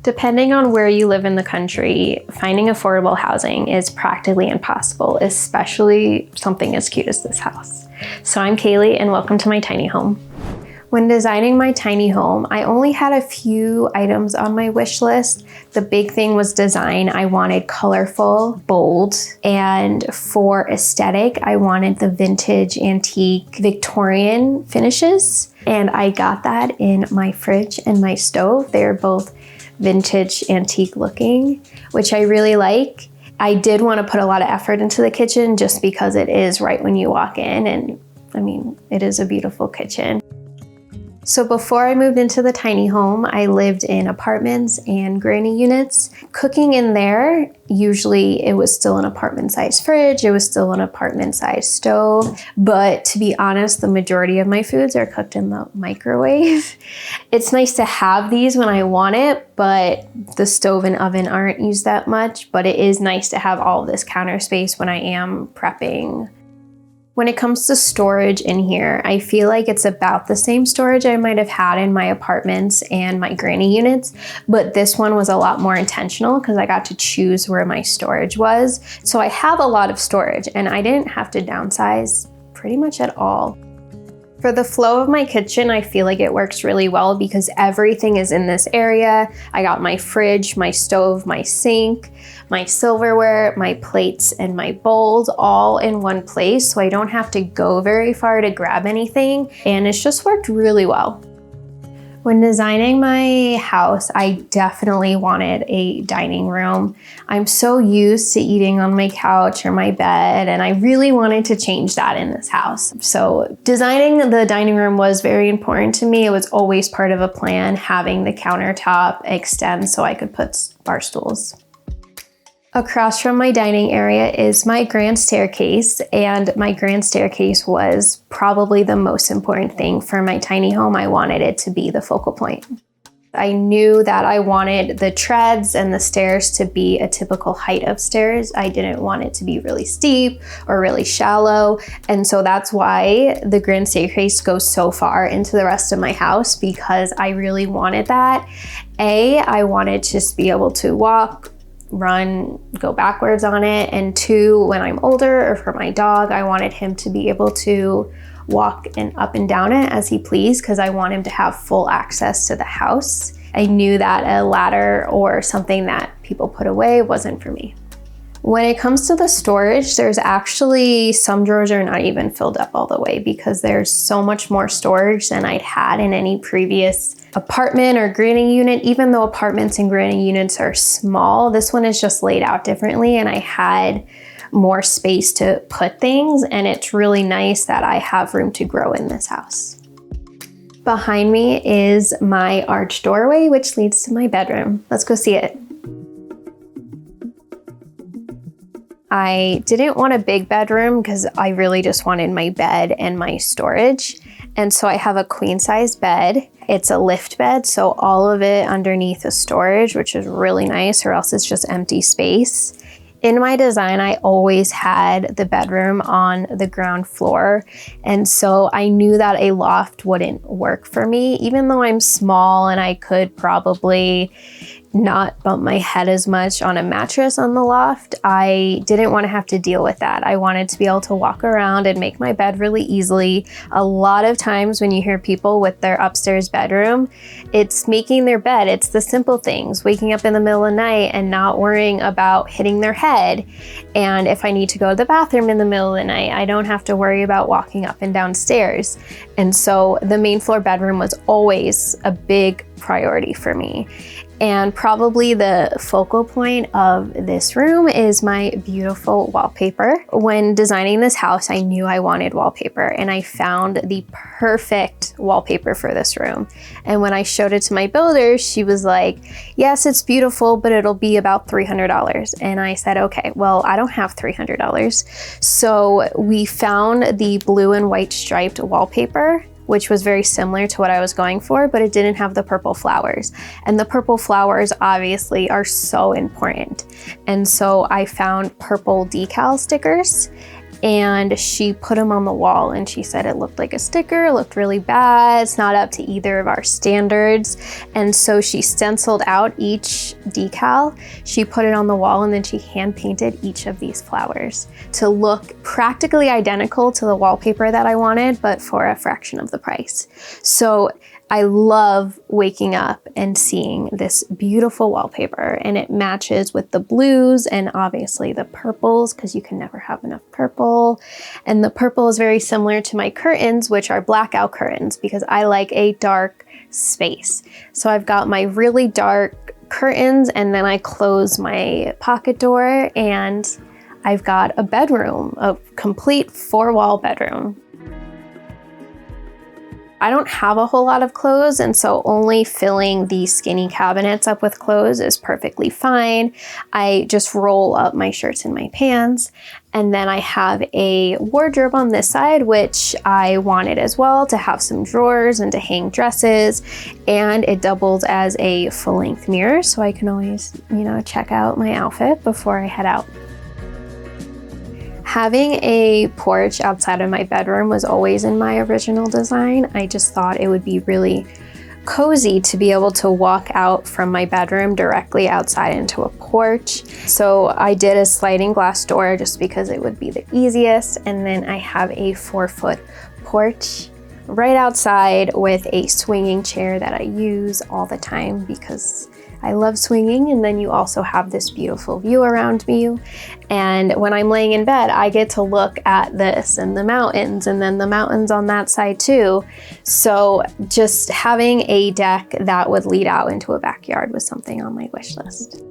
Depending on where you live in the country, finding affordable housing is practically impossible, especially something as cute as this house. So I'm Kayle and welcome to my tiny home. When designing my tiny home, I only had a few items on my wish list. The big thing was design. I wanted colorful, bold, and for aesthetic, I wanted the vintage, antique, Victorian finishes. And I got that in my fridge and my stove. They're both vintage, antique looking, which I really like. I did want to put a lot of effort into the kitchen just because it is right when you walk in, and I mean, it is a beautiful kitchen. So before I moved into the tiny home, I lived in apartments and granny units. Cooking in there, usually it was still an apartment-sized fridge, it was still an apartment-sized stove, but to be honest, the majority of my foods are cooked in the microwave. It's nice to have these when I want it, but the stove and oven aren't used that much, but it is nice to have all of this counter space when I am prepping. When it comes to storage in here, I feel like it's about the same storage I might have had in my apartments and my granny units, but this one was a lot more intentional because I got to choose where my storage was. So I have a lot of storage and I didn't have to downsize pretty much at all. For the flow of my kitchen, I feel like it works really well because everything is in this area. I got my fridge, my stove, my sink, my silverware, my plates, and my bowls all in one place, so I don't have to go very far to grab anything, and it's just worked really well. When designing my house, I definitely wanted a dining room. I'm so used to eating on my couch or my bed, and I really wanted to change that in this house. So designing the dining room was very important to me. It was always part of a plan, having the countertop extend so I could put bar stools. Across from my dining area is my grand staircase, and my grand staircase was probably the most important thing for my tiny home. I wanted it to be the focal point. I knew that I wanted the treads and the stairs to be a typical height of stairs. I didn't want it to be really steep or really shallow, and so that's why the grand staircase goes so far into the rest of my house, because I really wanted that. I wanted to just be able to walk, run, go backwards on it, and two, when I'm older or for my dog, I wanted him to be able to walk and up and down it as he pleased because I want him to have full access to the house. I knew that a ladder or something that people put away wasn't for me. When it comes to the storage, there's actually some drawers are not even filled up all the way because there's so much more storage than I'd had in any previous apartment or granny unit. Even though apartments and granny units are small, this one is just laid out differently and I had more space to put things, and it's really nice that I have room to grow in this house. Behind me is my arched doorway, which leads to my bedroom. Let's go see it. I didn't want a big bedroom because I really just wanted my bed and my storage. And so I have a queen size bed. It's a lift bed, so all of it underneath is storage, which is really nice, or else it's just empty space. In my design, I always had the bedroom on the ground floor. And so I knew that a loft wouldn't work for me, even though I'm small and I could probably not bump my head as much on a mattress on the loft. I didn't want to have to deal with that. I wanted to be able to walk around and make my bed really easily. A lot of times when you hear people with their upstairs bedroom, it's making their bed. It's the simple things, waking up in the middle of the night and not worrying about hitting their head. And if I need to go to the bathroom in the middle of the night, I don't have to worry about walking up and down stairs. And so the main floor bedroom was always a big priority for me. And probably the focal point of this room is my beautiful wallpaper. When designing this house, I knew I wanted wallpaper, and I found the perfect wallpaper for this room. And when I showed it to my builder, she was like, yes, it's beautiful, but it'll be about $300. And I said, okay, well, I don't have $300. So we found the blue and white striped wallpaper, which was very similar to what I was going for, but it didn't have the purple flowers. And the purple flowers obviously are so important. And so I found purple decal stickers, and she put them on the wall, and she said it looked like a sticker, it looked really bad, it's not up to either of our standards. And so she stenciled out each decal, she put it on the wall, and then she hand painted each of these flowers to look practically identical to the wallpaper that I wanted, but for a fraction of the price. So I love waking up and seeing this beautiful wallpaper, and it matches with the blues and obviously the purples, because you can never have enough purple. And the purple is very similar to my curtains, which are blackout curtains, because I like a dark space. So I've got my really dark curtains, and then I close my pocket door, and I've got a bedroom, a complete 4-wall bedroom. I don't have a whole lot of clothes, and so only filling these skinny cabinets up with clothes is perfectly fine. I just roll up my shirts and my pants, and then I have a wardrobe on this side, which I wanted as well to have some drawers and to hang dresses, and it doubles as a full-length mirror, so I can always, check out my outfit before I head out. Having a porch outside of my bedroom was always in my original design. I just thought it would be really cozy to be able to walk out from my bedroom directly outside into a porch. So I did a sliding glass door just because it would be the easiest. And then I have a 4-foot porch right outside with a swinging chair that I use all the time because I love swinging. And then you also have this beautiful view around me. And when I'm laying in bed, I get to look at this and the mountains, and then the mountains on that side too. So just having a deck that would lead out into a backyard was something on my wish list.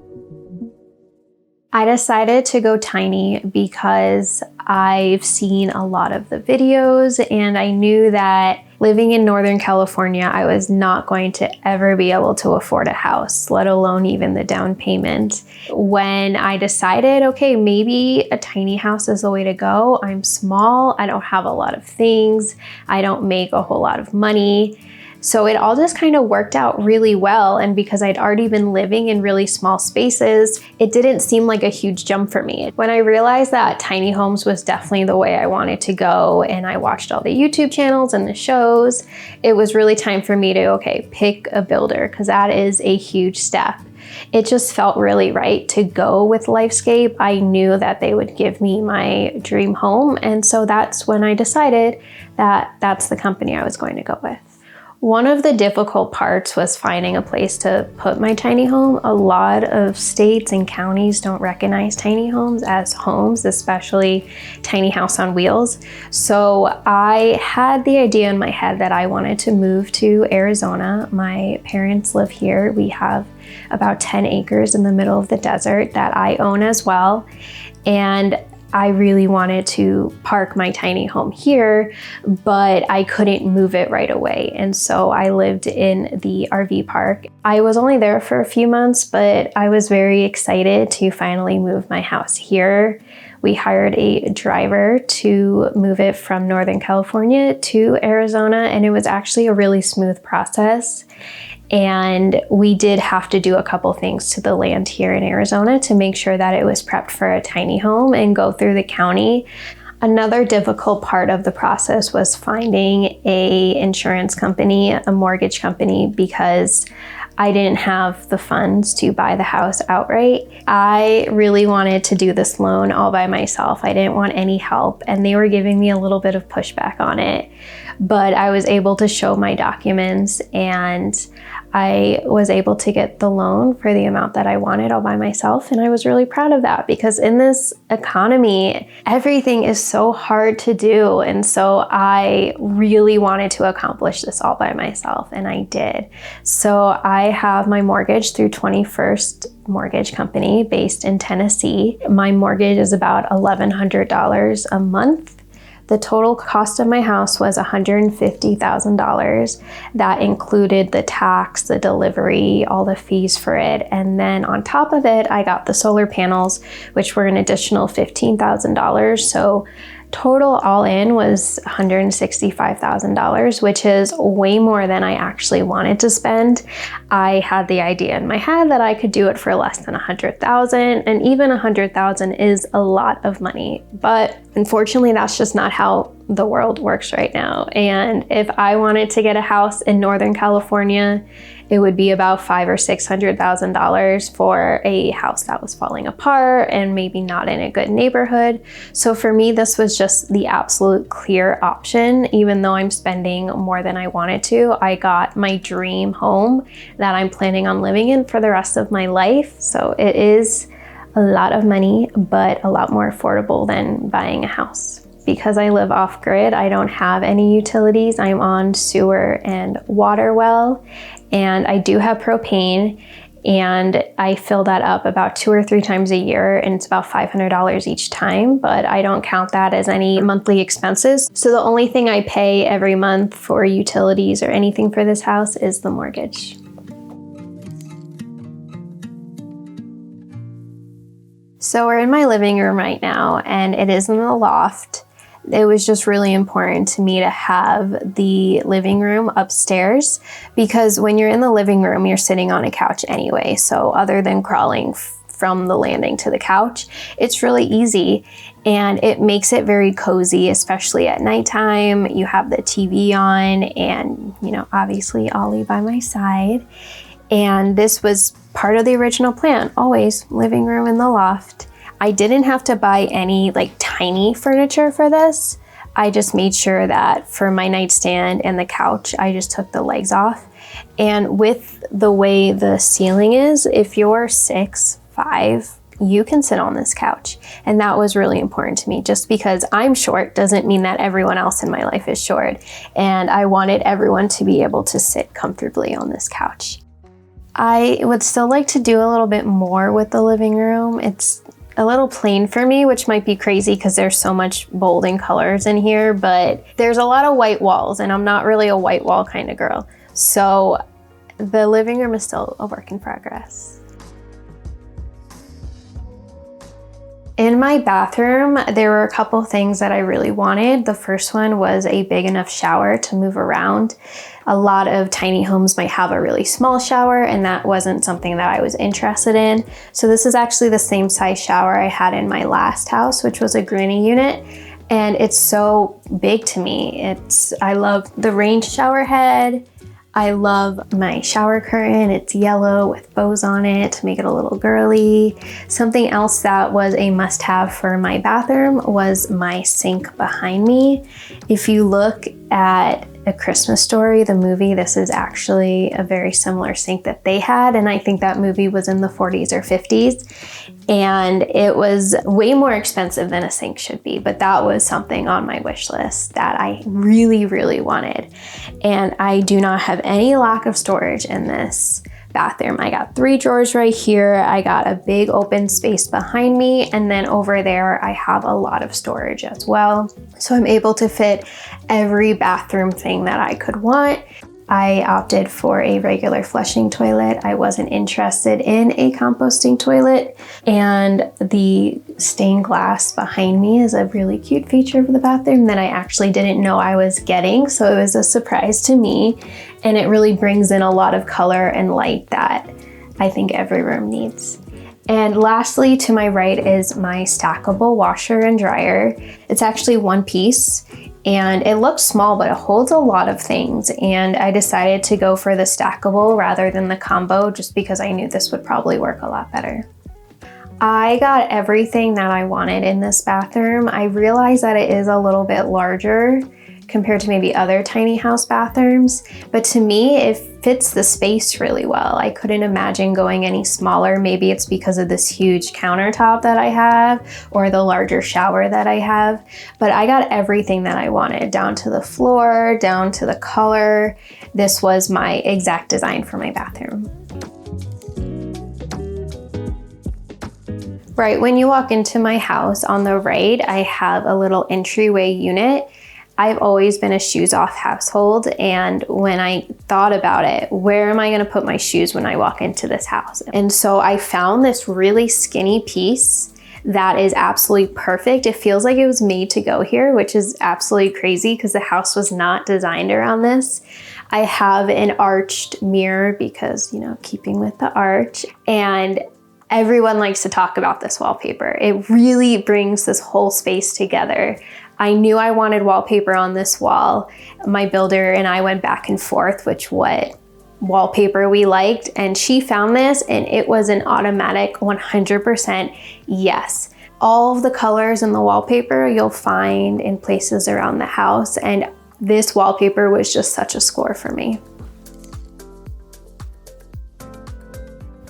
I decided to go tiny because I've seen a lot of the videos, and I knew that living in Northern California, I was not going to ever be able to afford a house, let alone even the down payment. When I decided, okay, maybe a tiny house is the way to go. I'm small, I don't have a lot of things, I don't make a whole lot of money. So it all just kind of worked out really well. And because I'd already been living in really small spaces, it didn't seem like a huge jump for me. When I realized that tiny homes was definitely the way I wanted to go, and I watched all the YouTube channels and the shows, it was really time for me to, pick a builder, because that is a huge step. It just felt really right to go with Lifescape. I knew that they would give me my dream home. And so that's when I decided that that's the company I was going to go with. One of the difficult parts was finding a place to put my tiny home. A lot of states and counties don't recognize tiny homes as homes, especially tiny house on wheels. So I had the idea in my head that I wanted to move to Arizona. My parents live here. We have about 10 acres in the middle of the desert that I own as well. And I really wanted to park my tiny home here, but I couldn't move it right away. And so I lived in the RV park. I was only there for a few months, but I was very excited to finally move my house here. We hired a driver to move it from Northern California to Arizona, and it was actually a really smooth process. And we did have to do a couple things to the land here in Arizona to make sure that it was prepped for a tiny home and go through the county. Another difficult part of the process was finding an insurance company, a mortgage company, because I didn't have the funds to buy the house outright. I really wanted to do this loan all by myself. I didn't want any help, and they were giving me a little bit of pushback on it. But I was able to show my documents, and I was able to get the loan for the amount that I wanted all by myself. And I was really proud of that, because in this economy, everything is so hard to do. And so I really wanted to accomplish this all by myself, and I did. So I have my mortgage through 21st Mortgage Company based in Tennessee. My mortgage is about $1,100 a month. The total cost of my house was $150,000. That included the tax, the delivery, all the fees for it. And then on top of it, I got the solar panels, which were an additional $15,000. So Total all in was $165,000, which is way more than I actually wanted to spend. I had the idea in my head that I could do it for less than $100,000, and even $100,000 is a lot of money. But unfortunately, that's just not how the world works right now. And if I wanted to get a house in Northern California, it would be about $500,000 or $600,000 for a house that was falling apart and maybe not in a good neighborhood. So for me, this was just the absolute clear option. Even though I'm spending more than I wanted to, I got my dream home that I'm planning on living in for the rest of my life. So it is a lot of money, but a lot more affordable than buying a house. Because I live off grid, I don't have any utilities. I'm on sewer and water well, and I do have propane, and I fill that up about 2 or 3 times a year, and it's about $500 each time, but I don't count that as any monthly expenses. So the only thing I pay every month for utilities or anything for this house is the mortgage. So we're in my living room right now, and it is in the loft. It was just really important to me to have the living room upstairs, because when you're in the living room, you're sitting on a couch anyway. So other than crawling from the landing to the couch, it's really easy, and it makes it very cozy, especially at nighttime. You have the TV on and, you know, obviously Ollie by my side. And this was part of the original plan, always living room in the loft. I didn't have to buy any like tiny furniture for this. I just made sure that for my nightstand and the couch, I just took the legs off. And with the way the ceiling is, if you're 6'5", you can sit on this couch. And that was really important to me. Just because I'm short doesn't mean that everyone else in my life is short. And I wanted everyone to be able to sit comfortably on this couch. I would still like to do a little bit more with the living room. It's a little plain for me, which might be crazy because there's so much bold in colors in here, but there's a lot of white walls, and I'm not really a white wall kind of girl. So the living room is still a work in progress. In my bathroom, there were a couple things that I really wanted. The first one was a big enough shower to move around. A lot of tiny homes might have a really small shower, and that wasn't something that I was interested in. So this is actually the same size shower I had in my last house, which was a granny unit. And it's so big to me. I love the range shower head. I love my shower curtain. It's yellow with bows on it to make it a little girly. Something else that was a must-have for my bathroom was my sink behind me. If you look at A Christmas Story, the movie, this is actually a very similar sink that they had, and I think that movie was in the 40s or 50s, and it was way more expensive than a sink should be, but that was something on my wish list that I really, really wanted. And I do not have any lack of storage in this bathroom. I got 3 drawers right here. I got a big open space behind me, and then over there I have a lot of storage as well. So I'm able to fit every bathroom thing that I could want. I opted for a regular flushing toilet. I wasn't interested in a composting toilet. And the stained glass behind me is a really cute feature of the bathroom that I actually didn't know I was getting. So it was a surprise to me. And it really brings in a lot of color and light that I think every room needs. And lastly, to my right is my stackable washer and dryer. It's actually one piece. And it looks small, but it holds a lot of things. And I decided to go for the stackable rather than the combo, just because I knew this would probably work a lot better. I got everything that I wanted in this bathroom. I realized that it is a little bit larger compared to maybe other tiny house bathrooms, but to me, it fits the space really well. I couldn't imagine going any smaller. Maybe it's because of this huge countertop that I have or the larger shower that I have, but I got everything that I wanted, down to the floor, down to the color. This was my exact design for my bathroom. Right when you walk into my house on the right, I have a little entryway unit. I've always been a shoes off household, and when I thought about it, where am I gonna put my shoes when I walk into this house? And so I found this really skinny piece that is absolutely perfect. It feels like it was made to go here, which is absolutely crazy because the house was not designed around this. I have an arched mirror because, you know, keeping with the arch, and everyone likes to talk about this wallpaper. It really brings this whole space together. I knew I wanted wallpaper on this wall. My builder and I went back and forth what wallpaper we liked, and she found this and it was an automatic 100% yes. All of the colors in the wallpaper you'll find in places around the house, and this wallpaper was just such a score for me.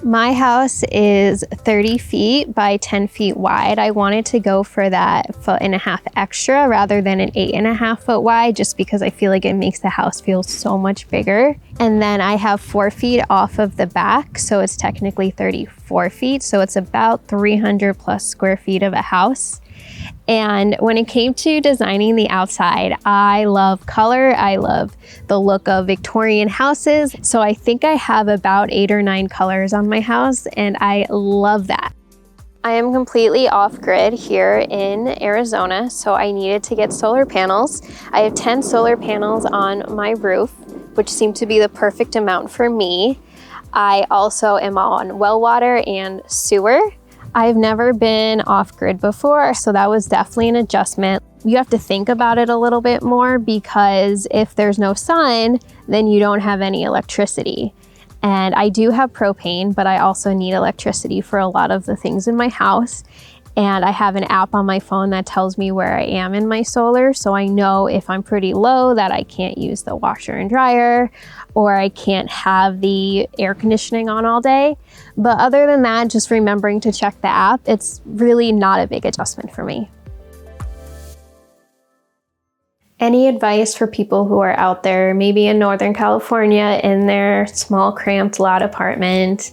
My house is 30 feet by 10 feet wide. I wanted to go for that 1.5 foot extra rather than an 8.5 foot wide, just because I feel like it makes the house feel so much bigger. And then I have 4 feet off of the back, so it's technically 34 feet. So it's about 300 plus square feet of a house. And when it came to designing the outside, I love color. I love the look of Victorian houses. So I think I have about 8 or 9 colors on my house, and I love that. I am completely off-grid here in Arizona, so I needed to get solar panels. I have 10 solar panels on my roof, which seem to be the perfect amount for me. I also am on well water and sewer. I've never been off-grid before, so that was definitely an adjustment. You have to think about it a little bit more, because if there's no sun, then you don't have any electricity. And I do have propane, but I also need electricity for a lot of the things in my house. And I have an app on my phone that tells me where I am in my solar, so I know if I'm pretty low that I can't use the washer and dryer, or I can't have the air conditioning on all day. But other than that, just remembering to check the app, it's really not a big adjustment for me. Any advice for people who are out there, maybe in Northern California, in their small, cramped, loud apartment?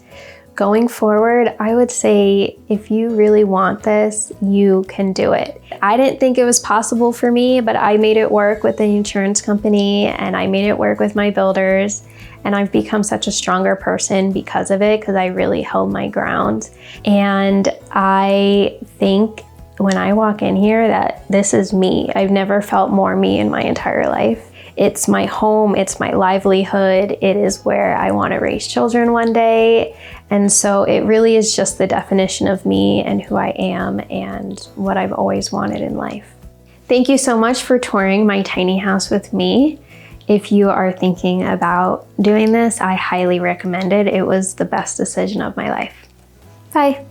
Going forward, I would say if you really want this, you can do it. I didn't think it was possible for me, but I made it work with the insurance company, and I made it work with my builders, and I've become such a stronger person because of it, because I really held my ground. And I think when I walk in here that this is me. I've never felt more me in my entire life. It's my home, it's my livelihood, it is where I want to raise children one day. And so it really is just the definition of me and who I am and what I've always wanted in life. Thank you so much for touring my tiny house with me. If you are thinking about doing this, I highly recommend it. It was the best decision of my life. Bye.